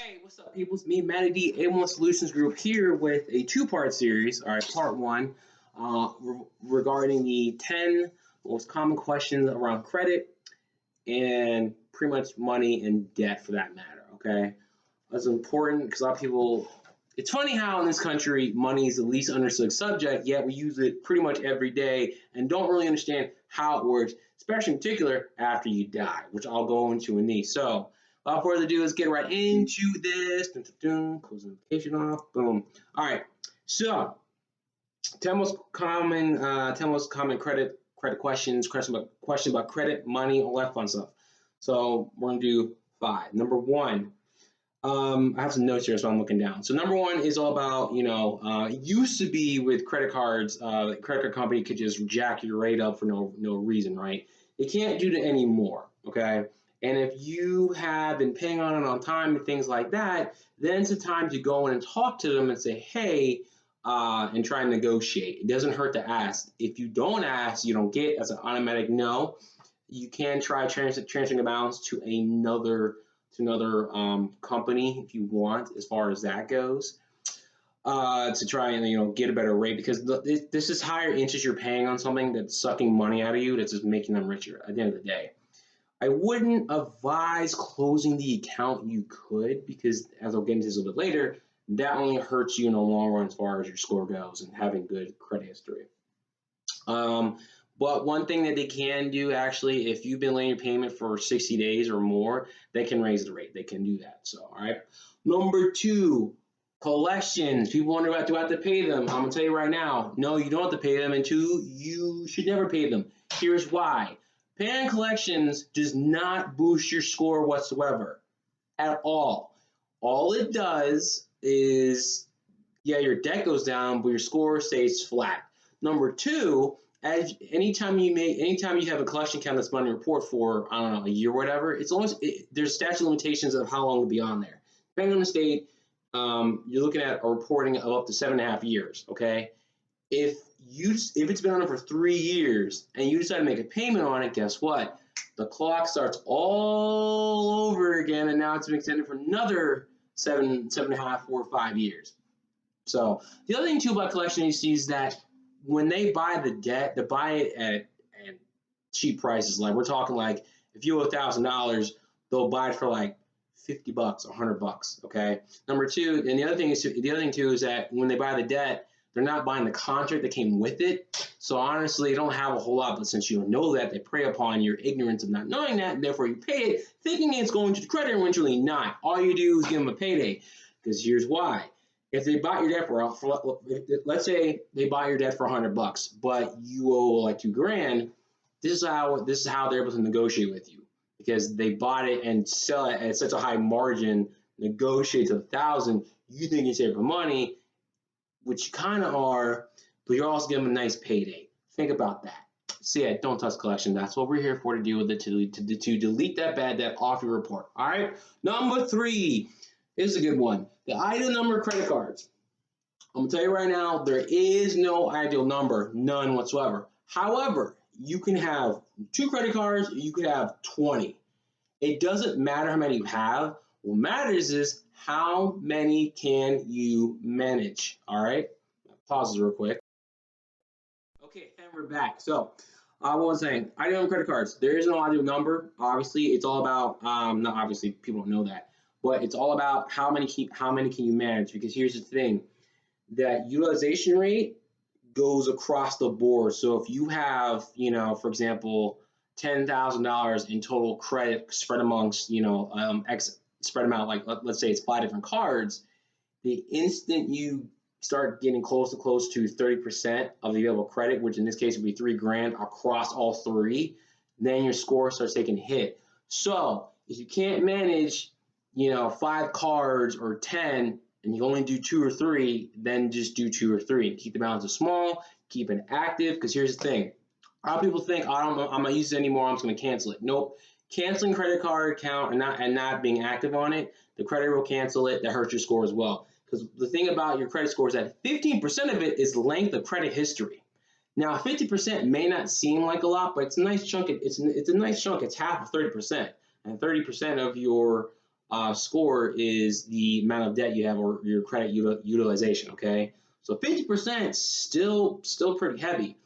Hey, what's up, people? It's me, Matty D, A1 Solutions Group, here with a two-part series. All right, part one, regarding the 10 most common questions around credit and pretty much money and debt for that matter. Okay, that's important because a lot of people. It's funny how in this country money is the least understood subject, yet we use it pretty much every day and don't really understand how it works, especially in particular after you die, which I'll go into in these. So, without further ado, let's get right into this. Close the notification off. Boom. All right. So, 10 most common credit questions. Question about credit, money, all that fun stuff. So we're gonna do 5. Number 1. I have some notes here, so I'm looking down. So number 1 is all about, it used to be with credit cards, the credit card company could just jack your rate up for no reason, right? They can't do that anymore, okay? And if you have been paying on it on time and things like that, then it's a time to go in and talk to them and say, hey, and try and negotiate. It doesn't hurt to ask. If you don't ask, you don't get. As an automatic no. You can try transferring the balance to another company if you want, as far as that goes, to try and get a better rate, because this is higher interest you're paying on something that's sucking money out of you, that's just making them richer at the end of the day. I wouldn't advise closing the account. You could, because as I'll get into this a little bit later, that only hurts you in the long run as far as your score goes and having good credit history. But one thing that they can do, actually, if you've been late your payment for 60 days or more, they can raise the rate. They can do that. So, all right. Number 2, collections. People wonder about, do I have to pay them? I'm going to tell you right now, no, you don't have to pay them. And 2, you should never pay them. Here's why. Paying collections does not boost your score whatsoever at all. All it does is, yeah, your debt goes down, but your score stays flat. Number 2, anytime you have a collection account that's money report for, I don't know, a year or whatever, there's statute of limitations of how long to be on there. Depending on the state, you're looking at a reporting of up to 7.5 years. Okay, if it's been on it for 3 years and you decide to make a payment on it, guess what? The clock starts all over again, and now it's been extended for another 7.5, 4, 5 years. So the other thing too about collection agencies is that when they buy the debt, they buy it at cheap prices. Like, we're talking, like, if you owe $1,000, they'll buy it for like $50 or $100. Okay. Number 2, and the other thing too is that when they buy the debt, they're not buying the contract that came with it. So honestly, they don't have a whole lot. But since you don't know that, they prey upon your ignorance of not knowing that, and therefore you pay it, thinking it's going to the creditor when it's really not. All you do is give them a payday. Because here's why. If they bought your debt let's say they buy your debt for $100, but you owe like $2,000, this is how they're able to negotiate with you, because they bought it and sell it at such a high margin, negotiate to $1,000. You think you're saving money, which you kind of are, but you're also giving them a nice payday. Think about that. So yeah, don't touch collection. That's what we're here for, to deal with it, to delete that bad debt off your report. All right. Number 3. This is a good one. The ideal number of credit cards. I'm going to tell you right now, there is no ideal number, none whatsoever. However, you can have 2 credit cards, you could have 20. It doesn't matter how many you have. What matters is how many can you manage. All right? Pause this real quick. Okay, and we're back. So, what was I saying? Ideal number of credit cards. There is no ideal number. Obviously, it's all about, not obviously, people don't know that. But it's all about how many can you manage, because here's the thing, that utilization rate goes across the board. So if you have, for example, $10,000 in total credit spread amongst, spread them out, like let's say it's 5 different cards, the instant you start getting close to 30% of the available credit, which in this case would be $3,000 across all 3, then your score starts taking a hit. So if you can't manage 5 cards or 10, and you only do 2 or 3, then just do 2 or 3. Keep the balances small, keep it active, because here's the thing. A lot of people think, I'm not using it anymore, I'm just going to cancel it. Nope. Canceling credit card account and not being active on it, the creditor will cancel it. That hurts your score as well. Because the thing about your credit score is that 15% of it is length of credit history. Now, 50% may not seem like a lot, but it's a nice chunk. It's a nice chunk. It's half of 30%. And 30% of your score is the amount of debt you have or your credit utilization. Okay, so 50% still pretty heavy.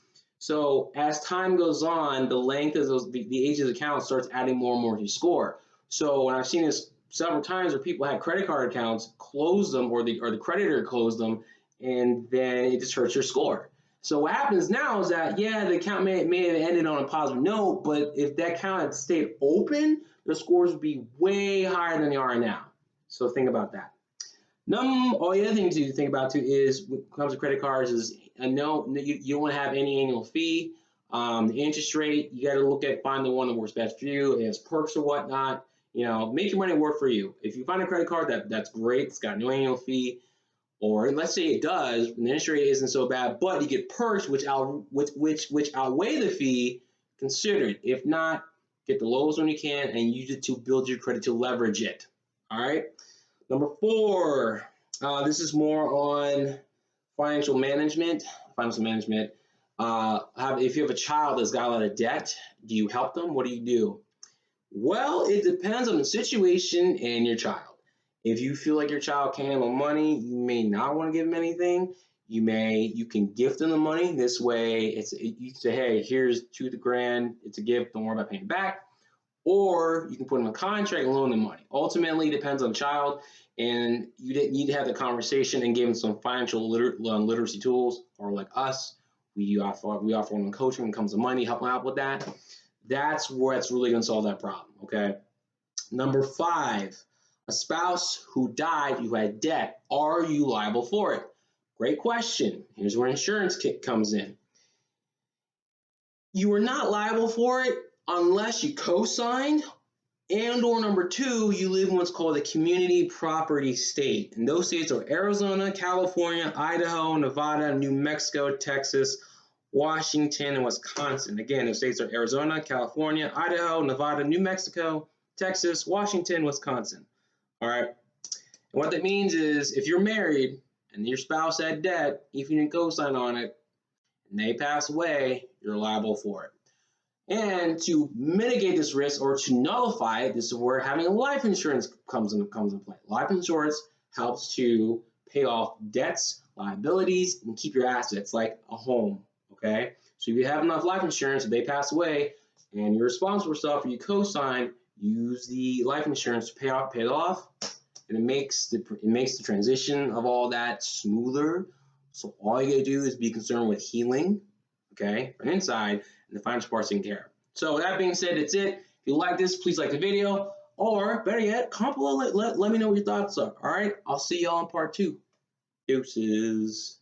So as time goes on, the length of the age of the account starts adding more and more to your score. So when I've seen this several times where people had credit card accounts, close them, or the creditor closed them, and then it just hurts your score. So what happens now is that, yeah, the account may have ended on a positive note, but if that account had stayed open, the scores would be way higher than they are now. So think about that. All the other things you think about too is when it comes to credit cards is no, you don't want to have any annual fee. The interest rate, you got to find the one that works best for you. It has perks or whatnot. Make your money work for you. If you find a credit card that's great, it's got no annual fee, or let's say it does, and the interest rate isn't so bad, but you get perks which outweigh the fee, consider it. If not, get the lowest one you can and use it to build your credit to leverage it. All right. Number 4, this is more on financial management. If you have a child that's got a lot of debt, do you help them? What do you do? Well, it depends on the situation and your child. If you feel like your child can't handle money, you may not want to give them anything. You can gift them the money. This way, you can say, hey, here's $2,000. It's a gift. Don't worry about paying it back. Or you can put them in a contract and loan them money. Ultimately, it depends on the child, and you need to have the conversation and give them some financial literacy tools. Or like us, we offer them coaching when it comes to money, help them out with that. That's what's really going to solve that problem. Okay. Number 5, a spouse who died, who had debt. Are you liable for it? Great question. Here's where insurance comes in. You are not liable for it unless you co-signed, and or number 2, you live in what's called a community property state. And those states are Arizona, California, Idaho, Nevada, New Mexico, Texas, Washington, and Wisconsin. Again, those states are Arizona, California, Idaho, Nevada, New Mexico, Texas, Washington, Wisconsin. All right. And what that means is if you're married and your spouse had debt, if you didn't co-sign on it and they pass away, you're liable for it. And to mitigate this risk or to nullify it, this is where having life insurance comes into play. Life insurance helps to pay off debts, liabilities, and keep your assets like a home. Okay? So if you have enough life insurance, if they pass away and you're responsible for stuff or you co-sign, use the life insurance to pay it off, and it makes the transition of all that smoother. So all you gotta do is be concerned with healing, okay, from inside, and the financial part's taken care of. So with that being said, that's it. If you like this, please like the video, or better yet, comment below, let me know what your thoughts are. All right, I'll see y'all in part 2. Deuces.